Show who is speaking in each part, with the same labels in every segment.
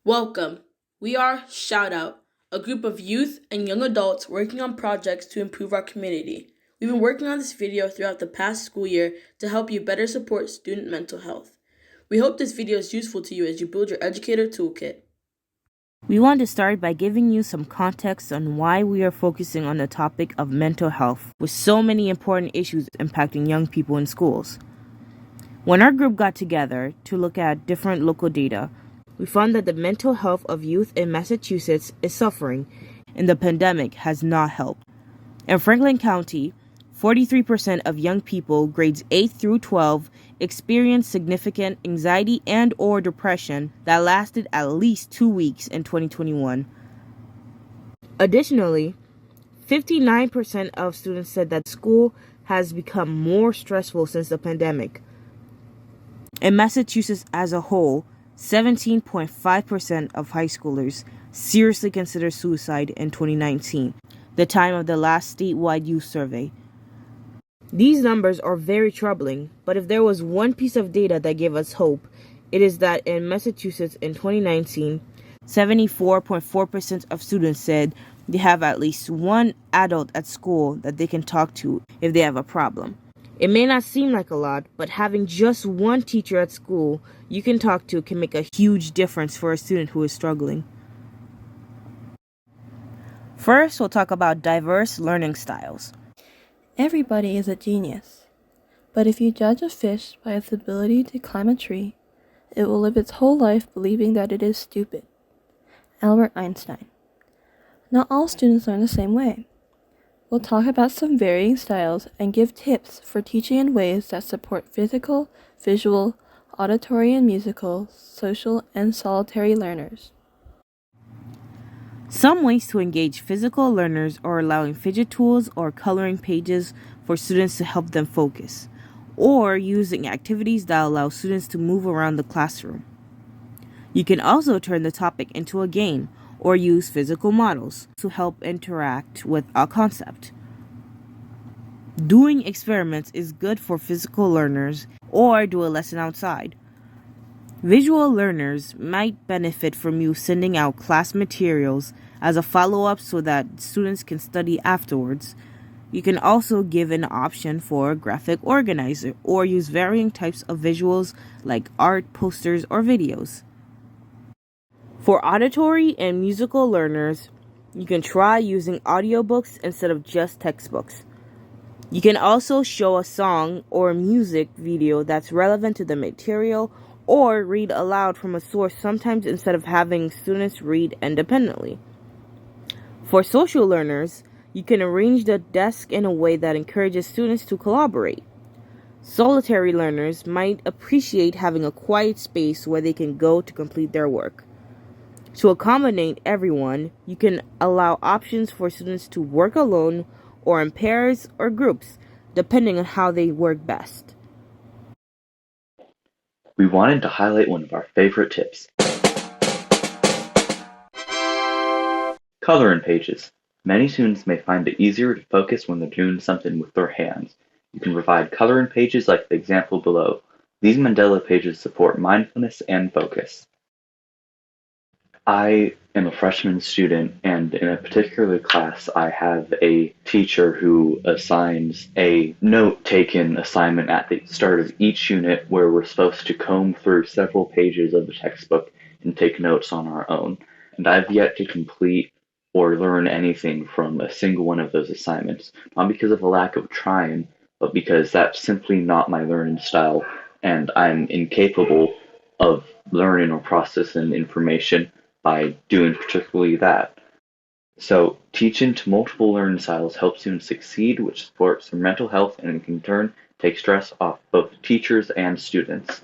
Speaker 1: Welcome. We are Shout Out, a group of youth and young adults working on projects to improve our community. We've been working on this video throughout the past school year to help you better support student mental health. We hope this video is useful to you as you build your educator toolkit.
Speaker 2: We want to start by giving you some context on why we are focusing on the topic of mental health, with so many important issues impacting young people in schools. When our group got together to look at different local data, we found that the mental health of youth in Massachusetts is suffering, and the pandemic has not helped. In Franklin County, 43% of young people grades 8 through 12 experienced significant anxiety and or depression that lasted at least 2 weeks in 2021. Additionally, 59% of students said that school has become more stressful since the pandemic. In Massachusetts as a whole, 17.5% of high schoolers seriously considered suicide in 2019, the time of the last statewide youth survey. These numbers are very troubling, but if there was one piece of data that gave us hope, it is that in Massachusetts in 2019, 74.4% of students said they have at least one adult at school that they can talk to if they have a problem. It may not seem like a lot, but having just one teacher at school you can talk to can make a huge difference for a student who is struggling. First, we'll talk about diverse learning styles.
Speaker 3: Everybody is a genius, but if you judge a fish by its ability to climb a tree, it will live its whole life believing that it is stupid. Albert Einstein. Not all students learn the same way. We'll talk about some varying styles and give tips for teaching in ways that support physical, visual, auditory and musical, social, and solitary learners.
Speaker 2: Some ways to engage physical learners are allowing fidget tools or coloring pages for students to help them focus, or using activities that allow students to move around the classroom. You can also turn the topic into a game or use physical models to help interact with a concept. Doing experiments is good for physical learners, or do a lesson outside. Visual learners might benefit from you sending out class materials as a follow-up so that students can study afterwards. You can also give an option for a graphic organizer or use varying types of visuals like art, posters, or videos. For auditory and musical learners, you can try using audiobooks instead of just textbooks. You can also show a song or a music video that's relevant to the material or read aloud from a source sometimes instead of having students read independently. For social learners, you can arrange the desk in a way that encourages students to collaborate. Solitary learners might appreciate having a quiet space where they can go to complete their work. To accommodate everyone, you can allow options for students to work alone or in pairs or groups, depending on how they work best.
Speaker 4: We wanted to highlight one of our favorite tips. Color in pages. Many students may find it easier to focus when they're doing something with their hands. You can provide color in pages like the example below. These Mandela pages support mindfulness and focus. I am a freshman student, and in a particular class, I have a teacher who assigns a note-taken assignment at the start of each unit where we're supposed to comb through several pages of the textbook and take notes on our own. And I've yet to complete or learn anything from a single one of those assignments, not because of a lack of trying, but because that's simply not my learning style, and I'm incapable of learning or processing information by doing particularly that. So teaching to multiple learning styles helps students succeed, which supports their mental health and in turn takes stress off both teachers and students.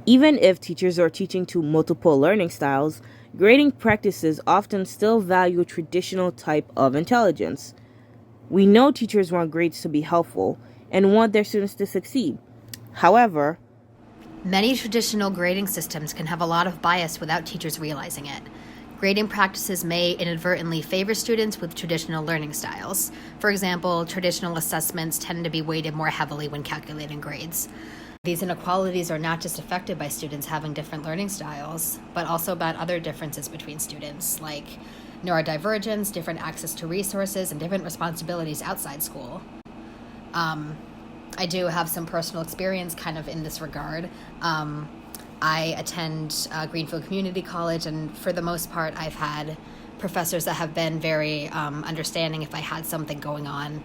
Speaker 2: Even if teachers are teaching to multiple learning styles, grading practices often still value a traditional type of intelligence. We know teachers want grades to be helpful and want their students to succeed. However,
Speaker 5: many traditional grading systems can have a lot of bias without teachers realizing it. Grading practices may inadvertently favor students with traditional learning styles. For example, traditional assessments tend to be weighted more heavily when calculating grades. These inequalities are not just affected by students having different learning styles, but also about other differences between students, like neurodivergence, different access to resources, and different responsibilities outside school. I do have some personal experience kind of in this regard. I attend Greenfield Community College, and for the most part, I've had professors that have been very understanding if I had something going on,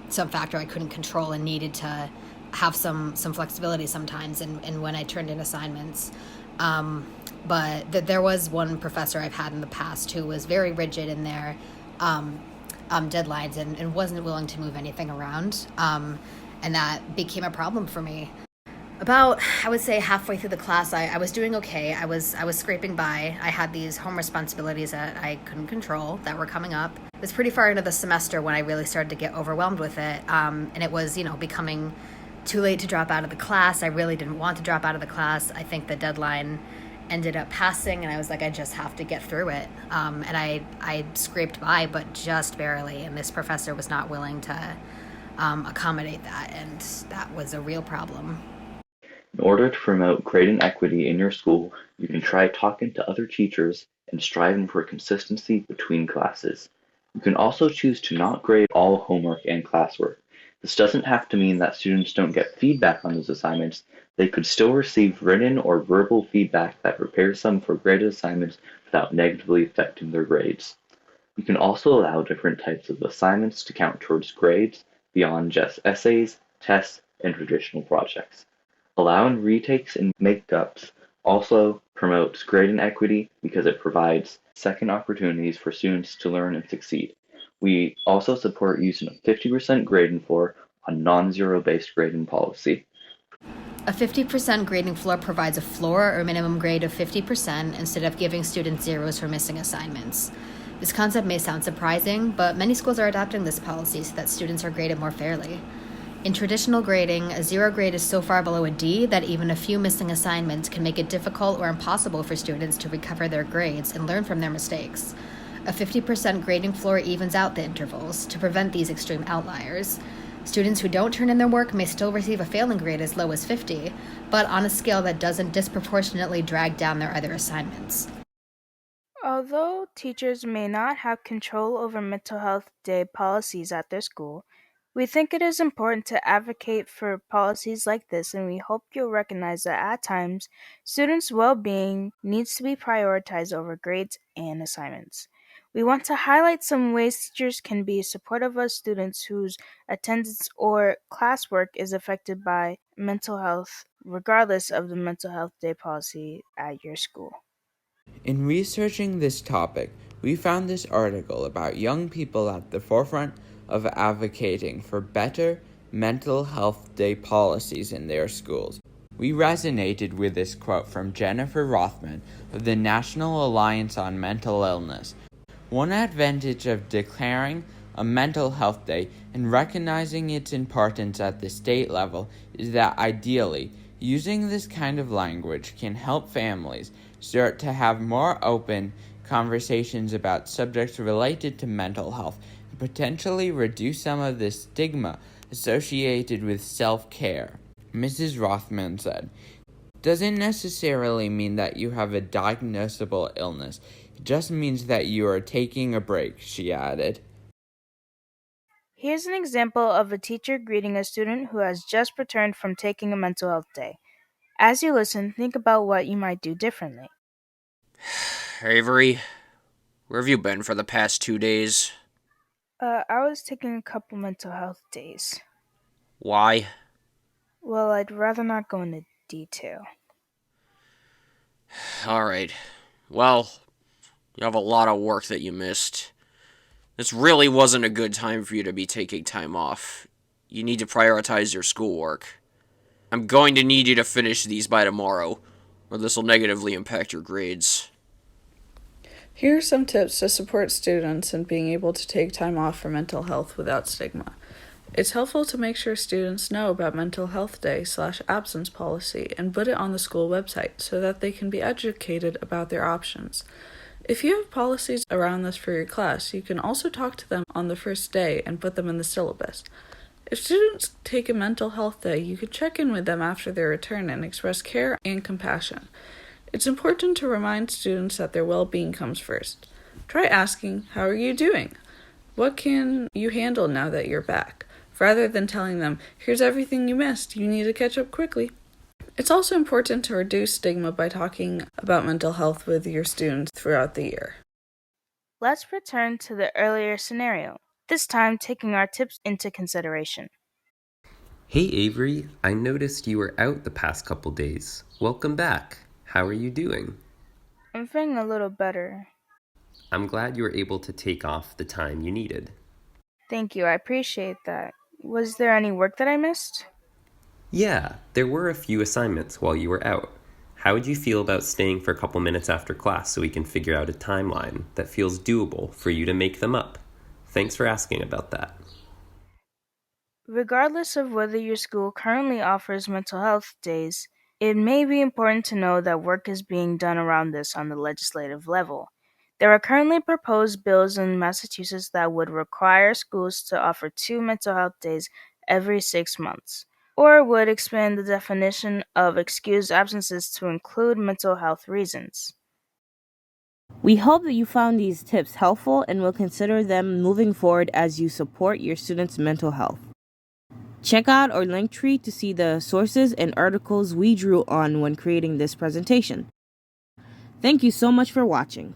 Speaker 5: some factor I couldn't control and needed to have some flexibility sometimes in when I turned in assignments. But there was one professor I've had in the past who was very rigid in their deadlines and wasn't willing to move anything around. And that became a problem for me. About, I would say, halfway through the class, I was doing okay. I was scraping by. I had these home responsibilities that I couldn't control that were coming up. It was pretty far into the semester when I really started to get overwhelmed with it. And it was, becoming too late to drop out of the class. I really didn't want to drop out of the class. I think the deadline ended up passing, and I was like, I just have to get through it. And I scraped by, but just barely. And this professor was not willing to accommodate that, and that was a real problem.
Speaker 4: In order to promote grade and equity in your school, you can try talking to other teachers and striving for consistency between classes. You can also choose to not grade all homework and classwork. This doesn't have to mean that students don't get feedback on those assignments. They could still receive written or verbal feedback that prepares them for graded assignments without negatively affecting their grades. You can also allow different types of assignments to count towards grades beyond just essays, tests, and traditional projects. Allowing retakes and makeups also promotes grade and equity because it provides second opportunities for students to learn and succeed. We also support using a 50% grading floor on non-zero based grading policy.
Speaker 5: A 50% grading floor provides a floor or minimum grade of 50% instead of giving students zeros for missing assignments. This concept may sound surprising, but many schools are adopting this policy so that students are graded more fairly. In traditional grading, a zero grade is so far below a D that even a few missing assignments can make it difficult or impossible for students to recover their grades and learn from their mistakes. A 50% grading floor evens out the intervals to prevent these extreme outliers. Students who don't turn in their work may still receive a failing grade as low as 50, but on a scale that doesn't disproportionately drag down their other assignments.
Speaker 6: Although teachers may not have control over mental health day policies at their school, we think it is important to advocate for policies like this, and we hope you'll recognize that at times, students' well-being needs to be prioritized over grades and assignments. We want to highlight some ways teachers can be supportive of students whose attendance or classwork is affected by mental health, regardless of the mental health day policy at your school.
Speaker 7: In researching this topic, we found this article about young people at the forefront of advocating for better mental health day policies in their schools. We resonated with this quote from Jennifer Rothman of the National Alliance on Mental Illness. One advantage of declaring a mental health day and recognizing its importance at the state level is that ideally, using this kind of language can help families start to have more open conversations about subjects related to mental health and potentially reduce some of the stigma associated with self-care. Mrs. Rothman said, "Doesn't necessarily mean that you have a diagnosable illness. It just means that you are taking a break," she added.
Speaker 6: Here's an example of a teacher greeting a student who has just returned from taking a mental health day. As you listen, think about what you might do differently.
Speaker 8: Avery, where have you been for the past 2 days?
Speaker 6: I was taking a couple mental health days.
Speaker 8: Why?
Speaker 6: Well, I'd rather not go into detail.
Speaker 8: Alright. Well, you have a lot of work that you missed. This really wasn't a good time for you to be taking time off. You need to prioritize your schoolwork. I'm going to need you to finish these by tomorrow, or this will negatively impact your grades.
Speaker 9: Here are some tips to support students in being able to take time off for mental health without stigma. It's helpful to make sure students know about Mental Health Day/absence policy and put it on the school website so that they can be educated about their options. If you have policies around this for your class, you can also talk to them on the first day and put them in the syllabus. If students take a mental health day, you can check in with them after their return and express care and compassion. It's important to remind students that their well-being comes first. Try asking, "How are you doing? What can you handle now that you're back?" rather than telling them, "Here's everything you missed. You need to catch up quickly." It's also important to reduce stigma by talking about mental health with your students throughout the year.
Speaker 6: Let's return to the earlier scenario, this time taking our tips into consideration.
Speaker 10: Hey Avery, I noticed you were out the past couple days. Welcome back. How are you doing?
Speaker 6: I'm feeling a little better.
Speaker 10: I'm glad you were able to take off the time you needed.
Speaker 6: Thank you, I appreciate that. Was there any work that I missed?
Speaker 10: Yeah, there were a few assignments while you were out. How would you feel about staying for a couple minutes after class so we can figure out a timeline that feels doable for you to make them up? Thanks for asking about that.
Speaker 6: Regardless of whether your school currently offers mental health days, it may be important to know that work is being done around this on the legislative level. There are currently proposed bills in Massachusetts that would require schools to offer 2 mental health days every 6 months, or would expand the definition of excused absences to include mental health reasons.
Speaker 2: We hope that you found these tips helpful and will consider them moving forward as you support your students' mental health. Check out our link tree to see the sources and articles we drew on when creating this presentation. Thank you so much for watching.